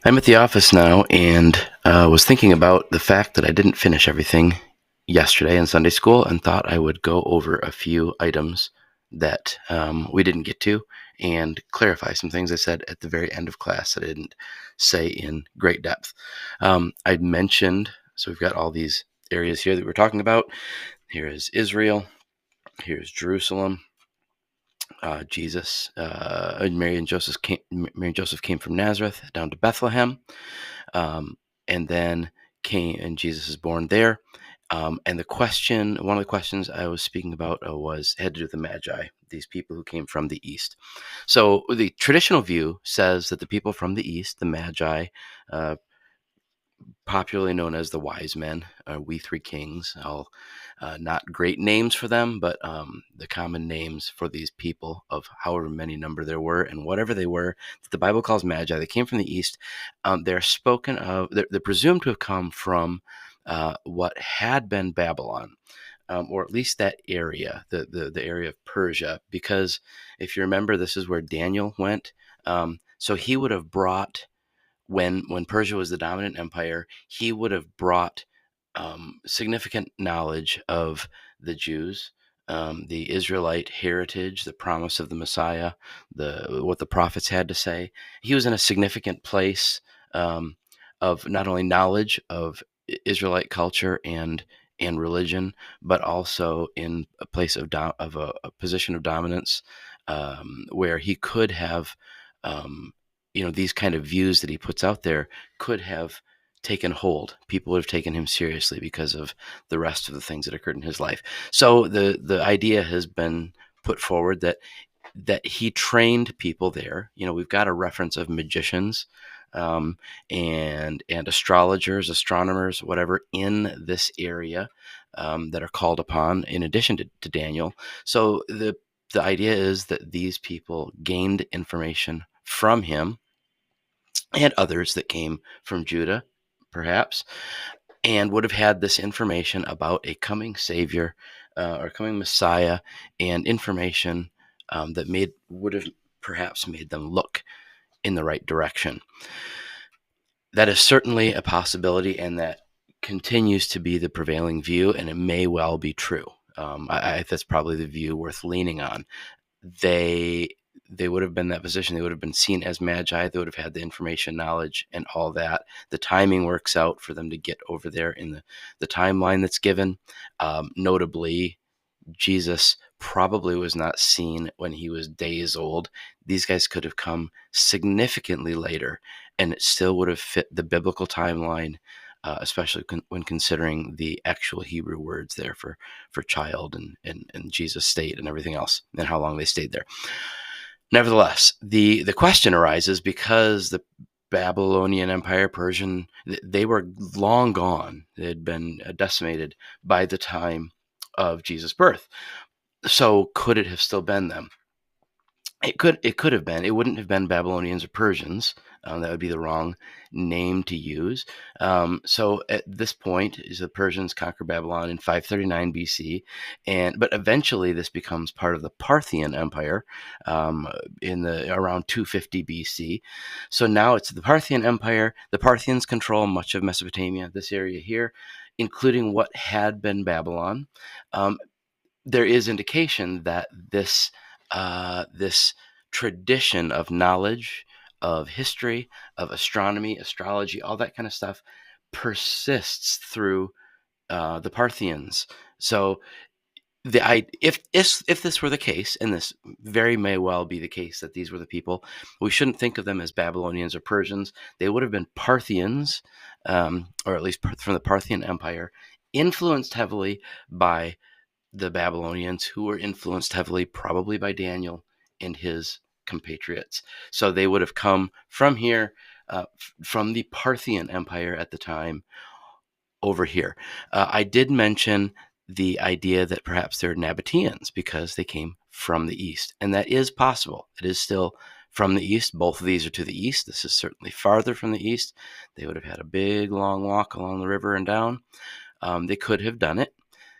I'm at the office now and was thinking about the fact that I didn't finish everything yesterday in Sunday school and thought I would go over a few items that we didn't get to and clarify some things I said at the very end of class that I didn't say in great depth. I'd mentioned, so we've got all these areas here that we're talking about. Here is Israel, here's Jerusalem. Mary and Joseph came from Nazareth down to Bethlehem. And then came, and Jesus is born there. And one of the questions I was speaking about had to do with the Magi, these people who came from the East. So the traditional view says that the people from the East, the Magi, uh, popularly known as the wise men, we three kings, all not great names for them, but the common names for these people of however many number there were and whatever they were, that the Bible calls Magi. They came from the East. They're spoken of, they're presumed to have come from what had been Babylon. Or at least that area, the area of Persia, because if you remember, this is where Daniel went. So he would have brought, when Persia was the dominant empire, he would have brought significant knowledge of the Jews, the Israelite heritage, the promise of the Messiah, what the prophets had to say. He was in a significant place of not only knowledge of Israelite culture and religion, but also in a place of a position of dominance, where he could have, these kind of views that he puts out there could have taken hold. People would have taken him seriously because of the rest of the things that occurred in his life. So the idea has been put forward that he trained people there. We've got a reference of magicians, and astrologers, astronomers, whatever, in this area, that are called upon in addition to Daniel. So the idea is that these people gained information from him and others that came from Judah, perhaps, and would have had this information about a coming Savior, or coming Messiah, and information that would have perhaps made them look in the right direction. That is certainly a possibility, and that continues to be the prevailing view, and it may well be true. That's probably the view worth leaning on. They would have been in that position. They would have been seen as Magi. They would have had the information, knowledge, and all that. The timing works out for them to get over there in the timeline that's given. Notably, Jesus probably was not seen when he was days old. These guys could have come significantly later, and it still would have fit the biblical timeline, especially when considering the actual Hebrew words there for child and Jesus' state and everything else, and how long they stayed there. Nevertheless, the question arises because the Babylonian Empire, Persian, they were long gone. They had been decimated by the time of Jesus' birth. So could it have still been them? It could have been. It wouldn't have been Babylonians or Persians. That would be the wrong name to use. So at this point, the Persians conquer Babylon in 539 BC, but eventually this becomes part of the Parthian Empire, in the around 250 BC. So now it's the Parthian Empire. The Parthians control much of Mesopotamia, this area here, including what had been Babylon. There is indication that this tradition of knowledge, of history, of astronomy, astrology, all that kind of stuff persists through the Parthians. So if this were the case, and this very may well be the case, that these were the people, we shouldn't think of them as Babylonians or Persians. They would have been Parthians, or at least from the Parthian Empire, influenced heavily by the Babylonians, who were influenced heavily probably by Daniel and his compatriots. So they would have come from here, from the Parthian Empire at the time, over here. I did mention the idea that perhaps they're Nabateans because they came from the east, and that is possible. It is still from the east. Both of these are to the east. This is certainly farther from the east. They would have had a big, long walk along the river and down. They could have done it.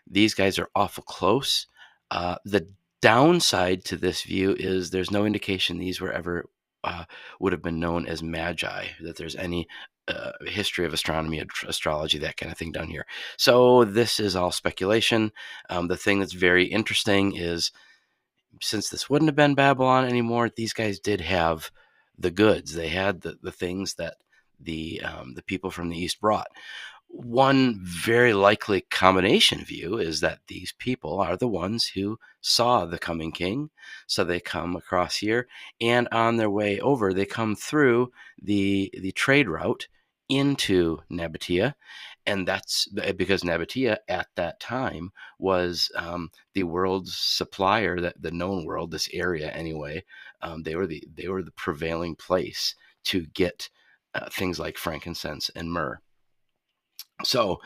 These guys are awful close. The downside to this view is there's no indication these were ever would have been known as Magi, that there's any history of astronomy, astrology, that kind of thing down here. So this is all speculation. The thing that's very interesting is, since this wouldn't have been Babylon anymore, these guys did have the goods. They had the things that the people from the east brought. One very likely combination view is that these people are the ones who saw the coming king. So they come across here, and on their way over, they come through the trade route into Nabatea. And that's because Nabatea at that time was the world's supplier, that the known world, this area anyway. They were the prevailing place to get things like frankincense and myrrh. So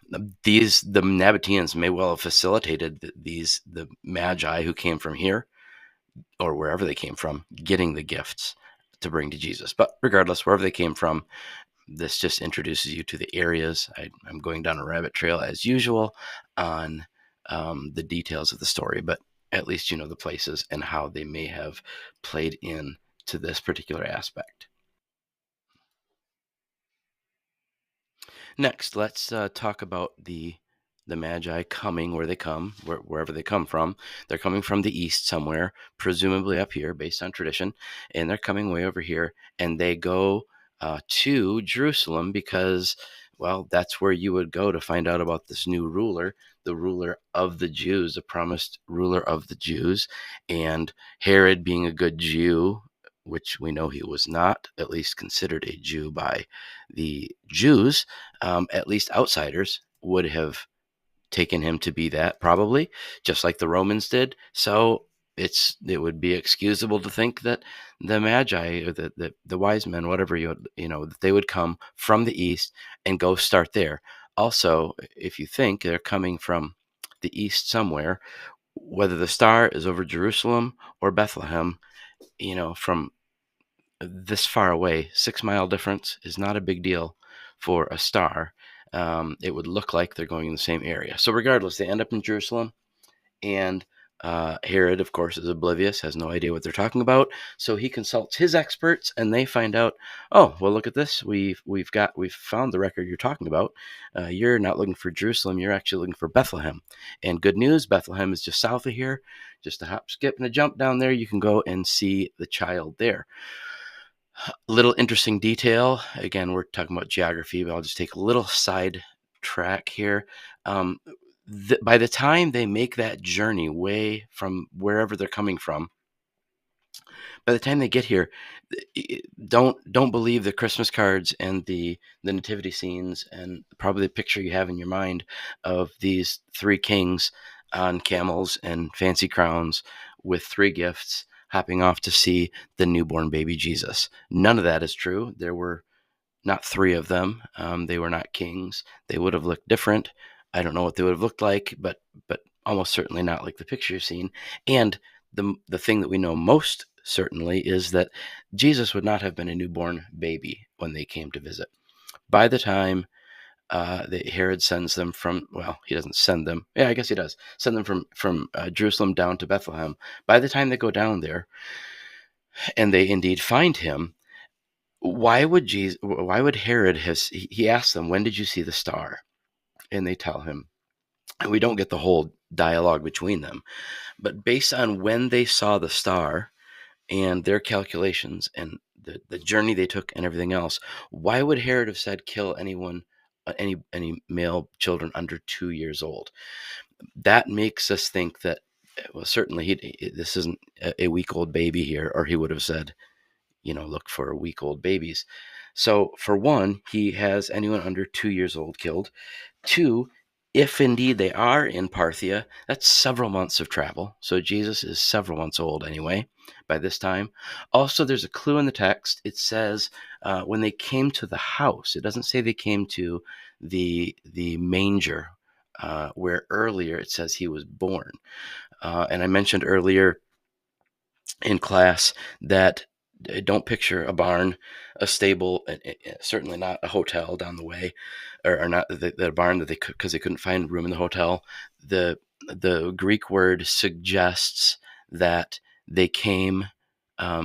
the Nabateans may well have facilitated the Magi who came from here or wherever they came from, getting the gifts to bring to Jesus. But regardless, wherever they came from, this just introduces you to the areas. I'm going down a rabbit trail as usual on the details of the story, but at least you know the places and how they may have played in to this particular aspect. Next, let's talk about the Magi coming where they come, wherever they come from. They're coming from the east somewhere, presumably up here, based on tradition, and they're coming way over here, and they go to Jerusalem because, well, that's where you would go to find out about this new ruler, the ruler of the Jews, the promised ruler of the Jews, and Herod, being a good Jew, which we know he was not, at least considered a Jew by the Jews, at least outsiders would have taken him to be that, probably, just like the Romans did. So it would be excusable to think that the Magi, or the wise men, whatever that they would come from the east and go start there. Also, if you think they're coming from the east somewhere, whether the star is over Jerusalem or Bethlehem, from this far away, 6 mile difference is not a big deal for a star. It would look like they're going in the same area. So regardless, they end up in Jerusalem, and Herod, of course, is oblivious, has no idea what they're talking about. So he consults his experts, and they find out, oh, well, look at this. We've found the record you're talking about. You're not looking for Jerusalem. You're actually looking for Bethlehem. And good news, Bethlehem is just south of here, just a hop, skip, and a jump down there. You can go and see the child there. Little interesting detail. Again, we're talking about geography, but I'll just take a little side track here. Um, by the time they make that journey way from wherever they're coming from, by the time they get here, don't believe the Christmas cards and the nativity scenes and probably the picture you have in your mind of these three kings on camels and fancy crowns with three gifts hopping off to see the newborn baby Jesus. None of that is true. There were not three of them. They were not kings. They would have looked different. I don't know what they would have looked like, but almost certainly not like the picture you've seen. And the thing that we know most certainly is that Jesus would not have been a newborn baby when they came to visit. By the time that Herod sends them from, well, he doesn't send them. Yeah, I guess he does send them from Jerusalem down to Bethlehem. By the time they go down there, and they indeed find him, why would Herod have? He asks them, "When did you see the star?" And they tell him, and we don't get the whole dialogue between them, but based on when they saw the star and their calculations and the journey they took and everything else, why would Herod have said kill anyone, any male children under 2 years old? That makes us think that, well, certainly this isn't a week-old baby here, or he would have said, look for week-old babies. So for one, he has anyone under 2 years old killed. Two, if indeed they are in Parthia, that's several months of travel. So Jesus is several months old anyway by this time. Also, there's a clue in the text. It says when they came to the house, it doesn't say they came to the manger, where earlier it says he was born. And I mentioned earlier in class that don't picture a barn, a stable, certainly not a hotel down the way, or not the barn that because they couldn't find room in the hotel. The Greek word suggests that they came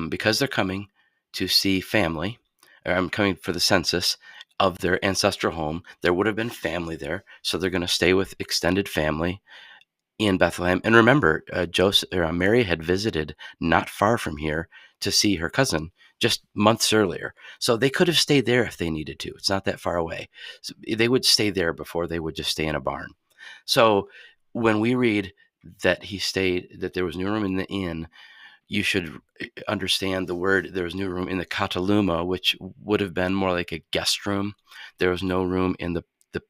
because they're coming to see family, or I'm coming for the census of their ancestral home. There would have been family there, so they're going to stay with extended family in Bethlehem. And remember, Joseph or Mary had visited not far from here to see her cousin just months earlier. So they could have stayed there if they needed to. It's not that far away. So they would stay there before they would just stay in a barn. So when we read that he stayed, that there was no room in the inn, you should understand the word. There was no room in the kataluma, which would have been more like a guest room. There was no room in the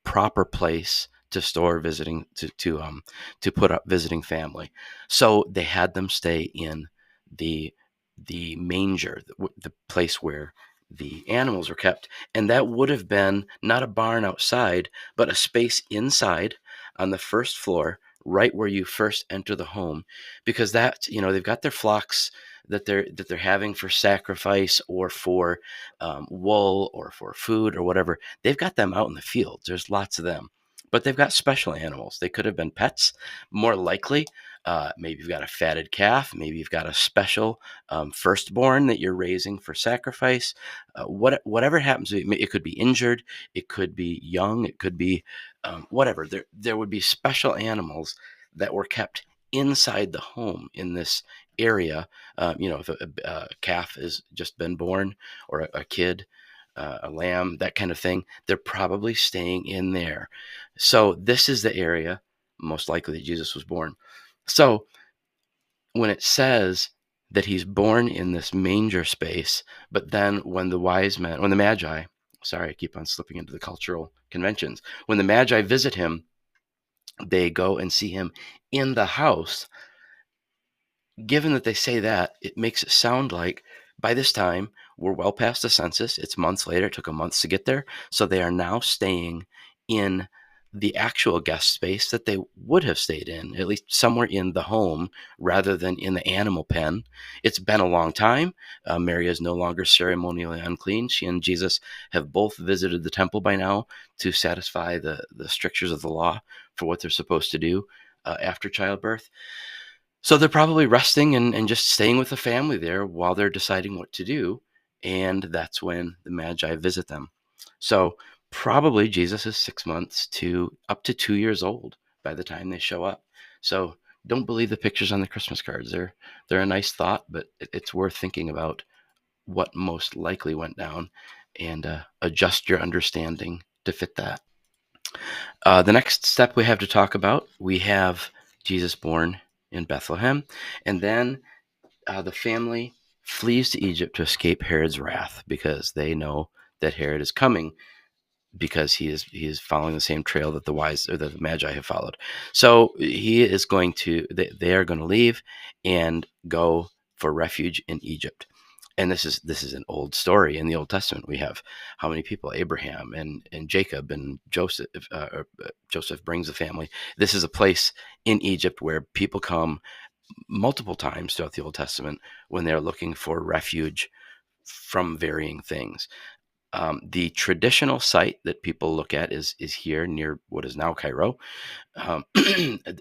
proper place to store visiting, to put up visiting family. So they had them stay in the the manger, the place where the animals were kept. And that would have been not a barn outside, but a space inside on the first floor, right where you first enter the home, because that, they've got their flocks that they're having for sacrifice, or for wool, or for food, or whatever. They've got them out in the fields. There's lots of them, but they've got special animals. They could have been pets, more likely. Maybe you've got a fatted calf. Maybe you've got a special firstborn that you're raising for sacrifice. Whatever happens, it could be injured, it could be young, it could be whatever. There would be special animals that were kept inside the home in this area. If a calf has just been born, or a kid, a lamb, that kind of thing, they're probably staying in there. So this is the area most likely that Jesus was born. So when it says that he's born in this manger space, but then when the Magi, sorry, I keep on slipping into the cultural conventions, when the Magi visit him, they go and see him in the house. Given that they say that, it makes it sound like by this time we're well past the census. It's months later. It took them months to get there. So they are now staying in the actual guest space that they would have stayed in, at least somewhere in the home, rather than in the animal pen. It's been a long time. Mary is no longer ceremonially unclean. She and Jesus have both visited the temple by now to satisfy the strictures of the law for what they're supposed to do after childbirth. So they're probably resting and just staying with the family there while they're deciding what to do. And that's when the Magi visit them. So probably Jesus is 6 months to up to 2 years old by the time they show up. So don't believe the pictures on the Christmas cards. They're a nice thought, but it's worth thinking about what most likely went down, and adjust your understanding to fit that. The next step we have to talk about, we have Jesus born in Bethlehem, and then the family flees to Egypt to escape Herod's wrath, because they know that Herod is coming, because he is following the same trail that the wise, or the Magi, have followed. So they are going to leave and go for refuge in Egypt. And this is an old story in the Old Testament. We have how many people? Abraham and Jacob and Joseph. Joseph brings the family. This is a place in Egypt where people come multiple times throughout the Old Testament when they're looking for refuge from varying things. The traditional site that people look at is here near what is now Cairo.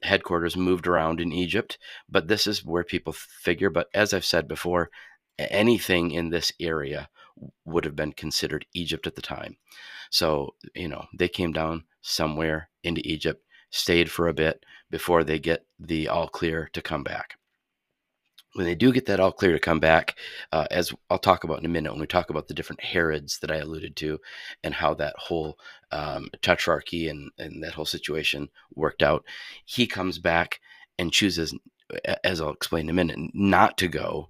Headquarters moved around in Egypt, but this is where people figure. But as I've said before, anything in this area would have been considered Egypt at the time. So, they came down somewhere into Egypt, stayed for a bit before they get the all clear to come back. When they do get that all clear to come back, as I'll talk about in a minute, when we talk about the different Herods that I alluded to, and how that whole tetrarchy and that whole situation worked out, he comes back and chooses, as I'll explain in a minute, not to go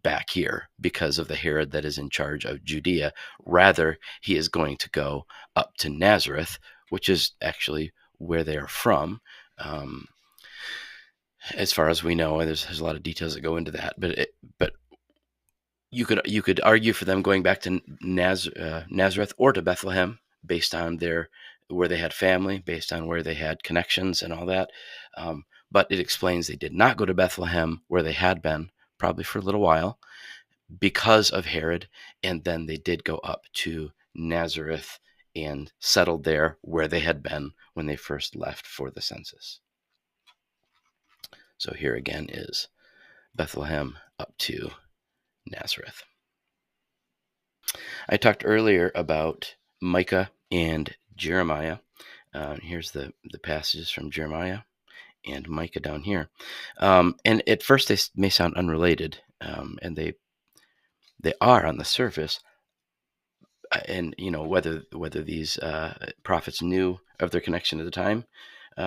back here because of the Herod that is in charge of Judea. Rather, he is going to go up to Nazareth, which is actually where they are from. As far as we know, and there's a lot of details that go into that, but you could argue for them going back to Nazareth or to Bethlehem, based on where they had family, based on where they had connections and all that. But it explains they did not go to Bethlehem, where they had been probably for a little while, because of Herod, and then they did go up to Nazareth and settled there where they had been when they first left for the census. So here again is Bethlehem up to Nazareth. I talked earlier about Micah and Jeremiah. Here's the passages from Jeremiah and Micah down here. And at first they may sound unrelated, and they are on the surface. And whether these prophets knew of their connection at the time,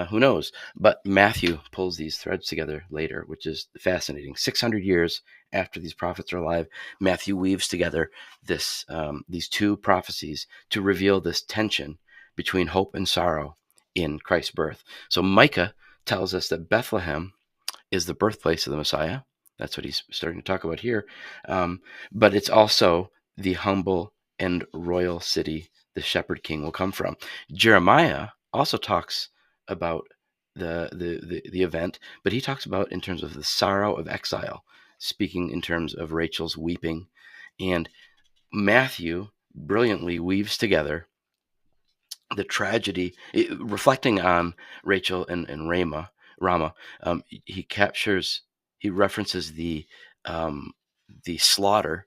who knows? But Matthew pulls these threads together later, which is fascinating. 600 years after these prophets are alive, Matthew weaves together these two prophecies to reveal this tension between hope and sorrow in Christ's birth. So Micah tells us that Bethlehem is the birthplace of the Messiah. That's what he's starting to talk about here. But it's also the humble and royal city the shepherd king will come from. Jeremiah also talks about the event, but he talks about in terms of the sorrow of exile, speaking in terms of Rachel's weeping. And Matthew brilliantly weaves together the tragedy, reflecting on Rachel and Rama. He references the slaughter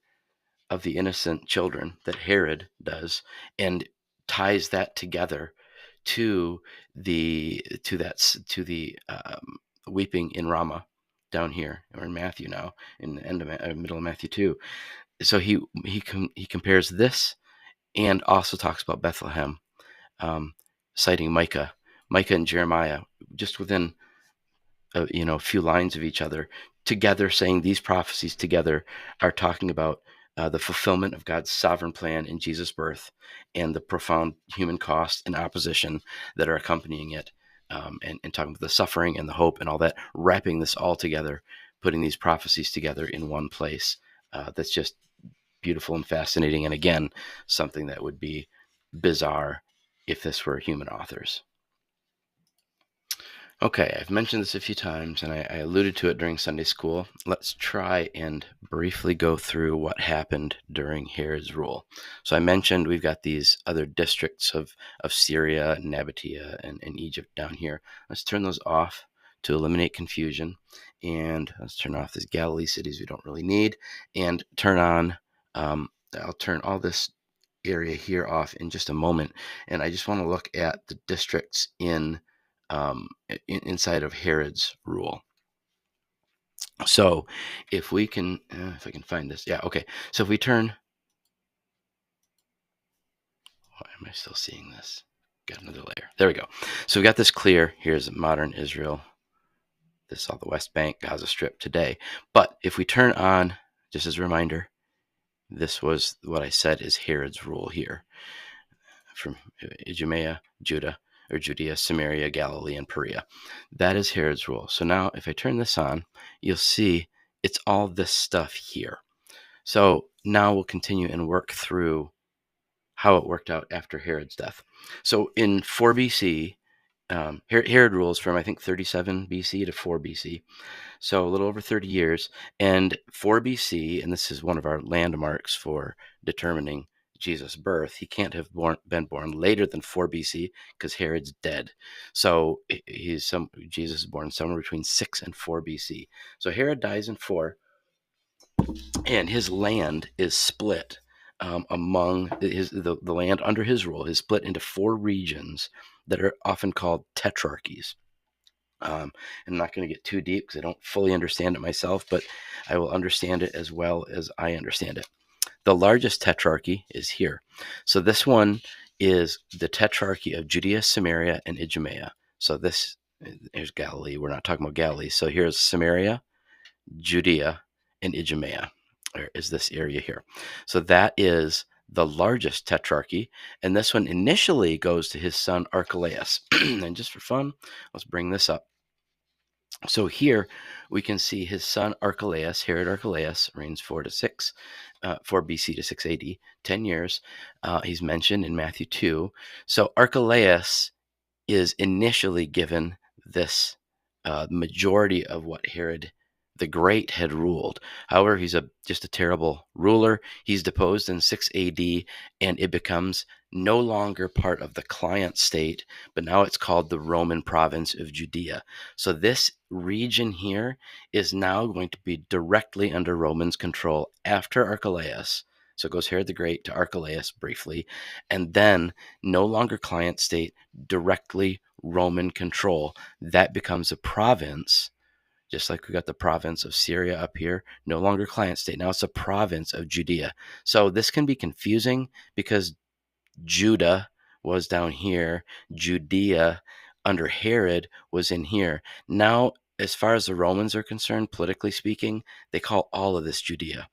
of the innocent children that Herod does, and ties that together to the weeping in Rama down here, or in Matthew now, in the middle of Matthew 2. So he compares this, and also talks about Bethlehem, citing Micah and Jeremiah, just within a few lines of each other, together, saying these prophecies together are talking about the fulfillment of God's sovereign plan in Jesus' birth, and the profound human cost and opposition that are accompanying it, and talking about the suffering and the hope and all that, wrapping this all together, putting these prophecies together in one place. That's just beautiful and fascinating, and again, something that would be bizarre if this were human authors. Okay, I've mentioned this a few times, and I alluded to it during Sunday school. Let's try and briefly go through what happened during Herod's rule. So I mentioned we've got these other districts of Syria, Nabatea, and Egypt down here. Let's turn those off to eliminate confusion, and let's turn off these Galilee cities we don't really need, and turn on, I'll turn all this area here off in just a moment, and I just want to look at the districts inside of Herod's rule. So if we can, if I can find this, yeah, okay. So if we turn, why am I still seeing this? Got another layer. There we go. So we got this clear. Here's modern Israel. This is all the West Bank, Gaza Strip today. But if we turn on, just as a reminder, this was what I said is Herod's rule here, from Idumea, Judea, Samaria, Galilee, and Perea. That is Herod's rule. So now if I turn this on, you'll see it's all this stuff here. So now we'll continue and work through how it worked out after Herod's death. So in 4 BC, Herod rules from, I think, 37 BC to 4 BC. So a little over 30 years. And 4 BC, and this is one of our landmarks for determining Jesus' birth, he can't have been born later than 4 BC because Herod's dead. So Jesus is born somewhere between 6 and 4 BC. So Herod dies in 4, and his land is split among the land under his rule is split into 4 regions that are often called tetrarchies. I'm not going to get too deep because I don't fully understand it myself, but I will understand it as well as I understand it. The largest tetrarchy is here. So this one is the tetrarchy of Judea, Samaria, and Idumea. So here's Galilee. We're not talking about Galilee. So here's Samaria, Judea, and Idumea, or is this area here. So that is the largest tetrarchy, and this one initially goes to his son Archelaus. And just for fun, let's bring this up. So here we can see his son Archelaus, Herod Archelaus, reigns 4 BC to 6 AD, 10 years. He's mentioned in Matthew 2. So Archelaus is initially given this majority of what Herod the Great had ruled. However, he's just a terrible ruler. He's deposed in 6 AD, and it becomes no longer part of the client state, but now it's called the Roman province of Judea. So this region here is now going to be directly under Romans' control after Archelaus. So it goes Herod the Great to Archelaus briefly, and then no longer client state, directly Roman control. That becomes a province, just like we got the province of Syria up here, no longer client state. Now it's a province of Judea. So this can be confusing because Judah was down here, Judea under Herod was in here. Now, as far as the Romans are concerned, politically speaking, they call all of this Judea.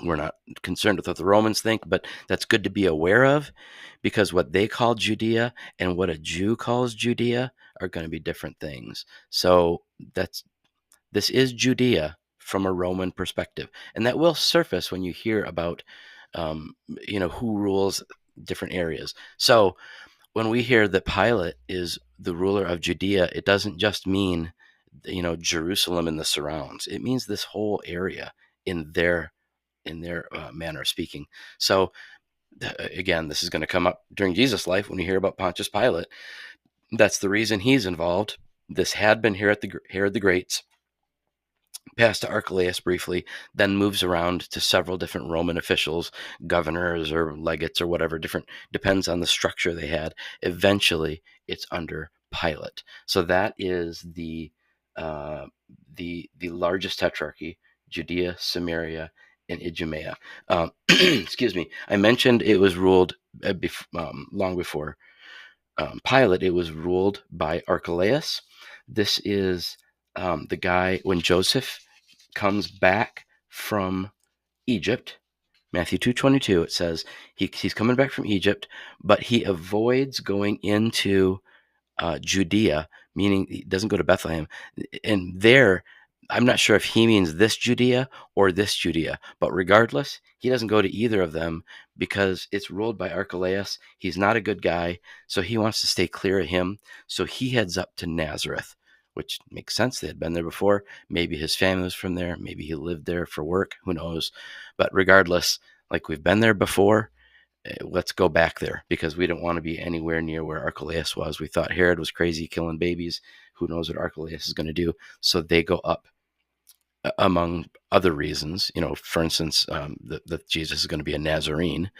We're not concerned with what the Romans think, but that's good to be aware of, because what they call Judea and what a Jew calls Judea are going to be different things. So this is Judea from a Roman perspective, and that will surface when you hear about who rules different areas. So when we hear that Pilate is the ruler of Judea, it doesn't just mean Jerusalem and the surrounds. It means this whole area in their manner of speaking. So again, this is going to come up during Jesus' life when you hear about Pontius Pilate. That's the reason he's involved. This had been here at the Herod the Great's, passed to Archelaus briefly, then moves around to several different Roman officials, governors or legates or whatever, different, depends on the structure they had. Eventually, it's under Pilate. So that is the largest tetrarchy: Judea, Samaria, and Idumea. Excuse me. I mentioned it was ruled long before Pilate. It was ruled by Archelaus. This is the guy when Joseph comes back from Egypt. Matthew 2:22, it says he's coming back from Egypt, but he avoids going into Judea, meaning he doesn't go to Bethlehem. And there, I'm not sure if he means this Judea or this Judea, but regardless, he doesn't go to either of them because it's ruled by Archelaus. He's not a good guy, so he wants to stay clear of him. So he heads up to Nazareth, which makes sense. They had been there before. Maybe his family was from there. Maybe he lived there for work. Who knows? But regardless, like, we've been there before, let's go back there because we don't want to be anywhere near where Archelaus was. We thought Herod was crazy killing babies. Who knows what Archelaus is going to do? So they go up, among other reasons. For instance, that Jesus is going to be a Nazarene,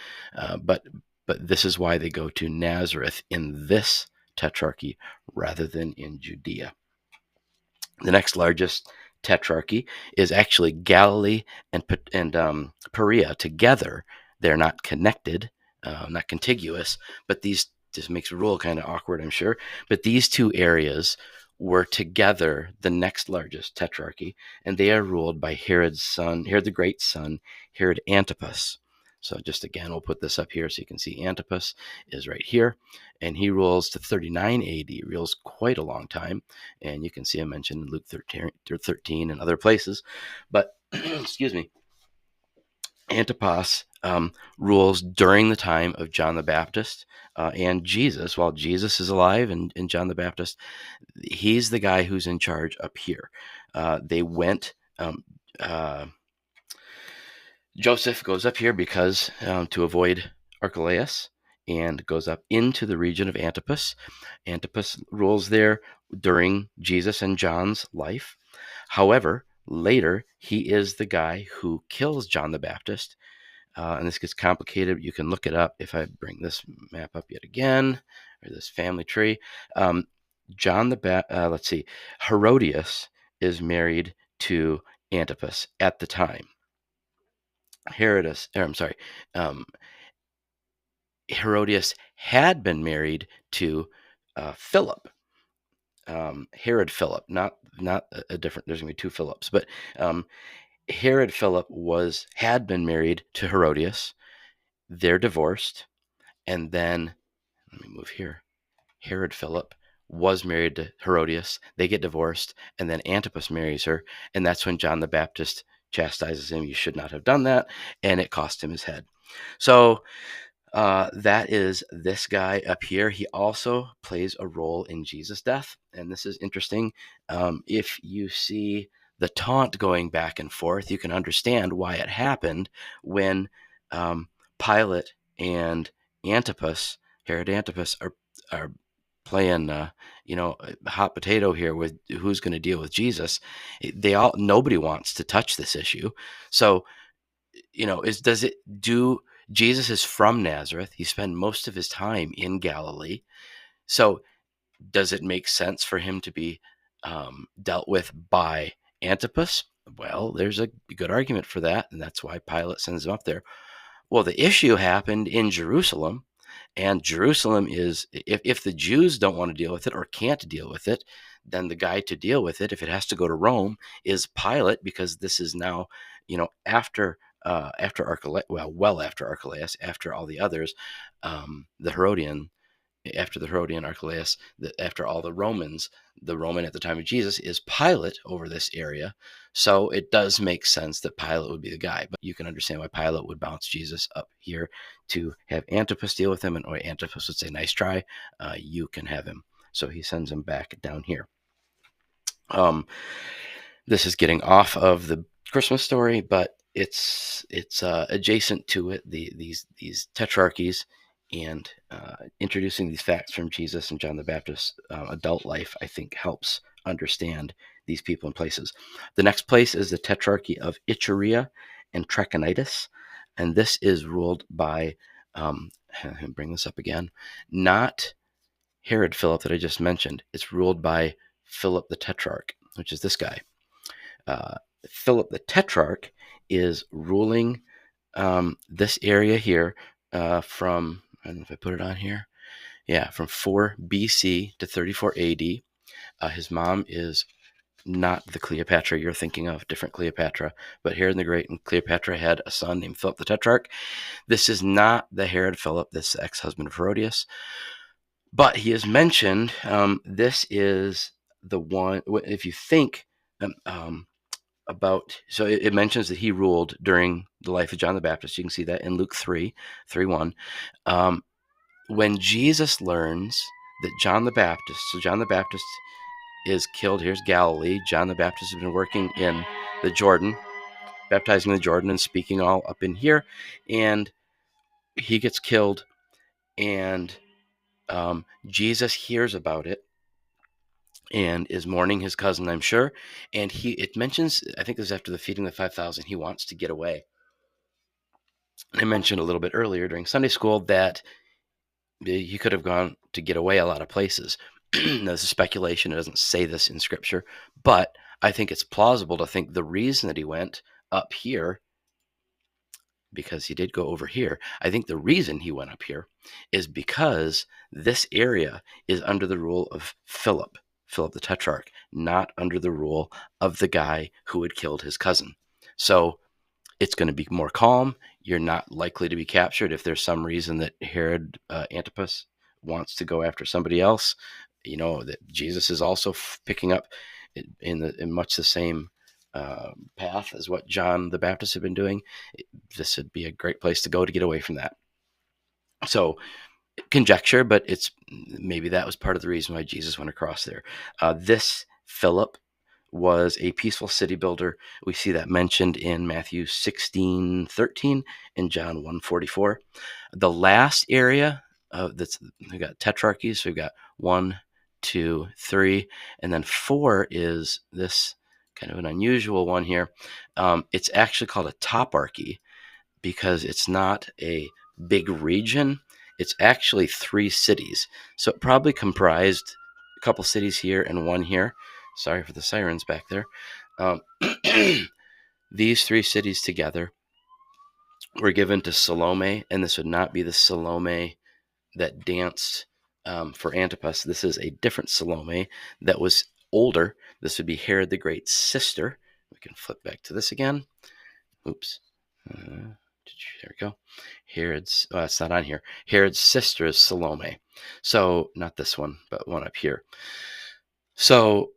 but this is why they go to Nazareth in this tetrarchy rather than in Judea. The next largest tetrarchy is actually Galilee and Perea together. They're not connected, not contiguous, but these, this makes a rule kind of awkward, I'm sure. But these two areas were together the next largest tetrarchy, and they are ruled by Herod's son, Herod the Great's son, Herod Antipas. So just again, we'll put this up here so you can see Antipas is right here, and he rules to 39 AD, rules quite a long time, and you can see him mentioned in Luke 13 and other places. But excuse me, Antipas rules during the time of John the Baptist and Jesus. While Jesus is alive and John the Baptist, he's the guy who's in charge up here. They went. Joseph goes up here because to avoid Archelaus, and goes up into the region of Antipas. Antipas rules there during Jesus and John's life. However, later he is the guy who kills John the Baptist. And this gets complicated. You can look it up if I bring this map up yet again, or this family tree. Let's see, Herodias is married to Antipas at the time. Herodias had been married to Philip. Herod Philip, not a different. There's going to be two Philips, but Herod Philip had been married to Herodias. They're divorced, and then let me move here. Herod Philip was married to Herodias. They get divorced, and then Antipas marries her, and that's when John the Baptist chastises him. You should not have done that, and it cost him his head. So that is this guy up here. He also plays a role in Jesus' death, and this is interesting. If you see the taunt going back and forth, you can understand why it happened when Pilate and Antipas, Herod Antipas, are playing, hot potato here with who's going to deal with Jesus. Nobody wants to touch this issue. So, Jesus is from Nazareth. He spent most of his time in Galilee. So does it make sense for him to be dealt with by Antipas? Well, there's a good argument for that, and that's why Pilate sends him up there. Well, the issue happened in Jerusalem, and Jerusalem is, if the Jews don't want to deal with it or can't deal with it, then the guy to deal with it, if it has to go to Rome, is Pilate, because this is now, after Archelaus, well after Archelaus, after all the others, the Herodian, after the Herodian Archelaus, after all the Romans, the Roman at the time of Jesus is Pilate over this area. So it does make sense that Pilate would be the guy, but you can understand why Pilate would bounce Jesus up here to have Antipas deal with him, and or Antipas would say, nice try, you can have him. So he sends him back down here. This is getting off of the Christmas story, but it's adjacent to it, these tetrarchies, and introducing these facts from Jesus and John the Baptist's adult life, I think, helps understand these people and places. The next place is the Tetrarchy of Iturea and Trachonitis, and this is ruled by, bring this up again, not Herod Philip that I just mentioned. It's ruled by Philip the Tetrarch, which is this guy. Philip the Tetrarch is ruling this area here from, I don't know if I put it on here. Yeah, from 4 BC to 34 AD. His mom is not the Cleopatra you're thinking of, different Cleopatra, but Herod the Great and Cleopatra had a son named Philip the Tetrarch. This is not the Herod Philip, this ex-husband of Herodias, but he is mentioned. This is the one, if you think about, so it mentions that he ruled during the life of John the Baptist. You can see that in Luke 3:1. When Jesus learns that John the Baptist is killed. Here's Galilee. John the Baptist has been working in the Jordan, baptizing in the Jordan and speaking all up in here, and he gets killed, and Jesus hears about it and is mourning his cousin, I'm sure. And it mentions, I think this is after the feeding of the 5,000, he wants to get away. I mentioned a little bit earlier during Sunday school that he could have gone to get away a lot of places. This is speculation. It doesn't say this in Scripture, but I think it's plausible to think the reason that he went up here, because he did go over here, I think the reason he went up here is because this area is under the rule of Philip the Tetrarch, not under the rule of the guy who had killed his cousin. So it's going to be more calm. You're not likely to be captured if there's some reason that Herod Antipas wants to go after somebody else. That Jesus is also picking up in much the same path as what John the Baptist had been doing. This would be a great place to go to get away from that. So conjecture, but maybe that was part of the reason why Jesus went across there. This Philip was a peaceful city builder. We see that mentioned in Matthew 16:13 and John 1:44. The last area we've got tetrarchies. So we've got 1, 2, 3, and then 4 is this kind of an unusual one here. It's actually called a toparchy because it's not a big region. It's actually 3 cities. So it probably comprised a couple cities here and one here. Sorry for the sirens back there. These 3 cities together were given to Salome, and this would not be the Salome that danced for Antipas. This is a different Salome that was older. This would be Herod the Great's sister. We can flip back to this again. Oops. There we go. Herod's, it's not on here. Herod's sister is Salome. So not this one, but one up here. So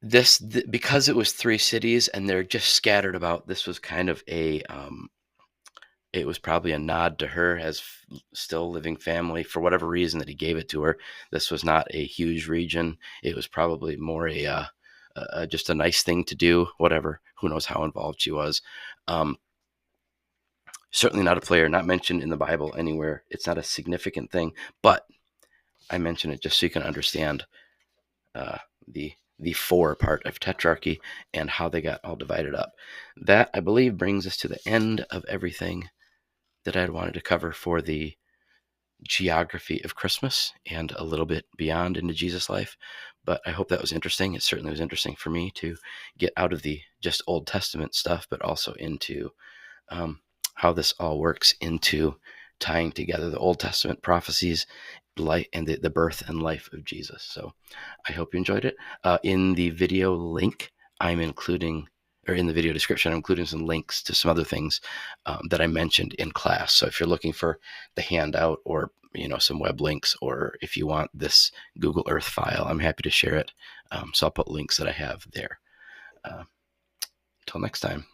because it was 3 cities and they're just scattered about, this was kind of it was probably a nod to her as still living family for whatever reason that he gave it to her. This was not a huge region. It was probably more a just a nice thing to do, whatever. Who knows how involved she was. Certainly not a player, not mentioned in the Bible anywhere. It's not a significant thing, but I mention it just so you can understand the four part of tetrarchy and how they got all divided up. That, I believe, brings us to the end of everything that I had wanted to cover for the geography of Christmas and a little bit beyond into Jesus' life. But I hope that was interesting. It certainly was interesting for me to get out of the just Old Testament stuff, but also into how this all works into tying together the Old Testament prophecies and the birth and life of Jesus. So I hope you enjoyed it. In the video link, I'm including, or in the video description, I'm including some links to some other things that I mentioned in class. So if you're looking for the handout or some web links, or if you want this Google Earth file, I'm happy to share it. So I'll put links that I have there. Until next time.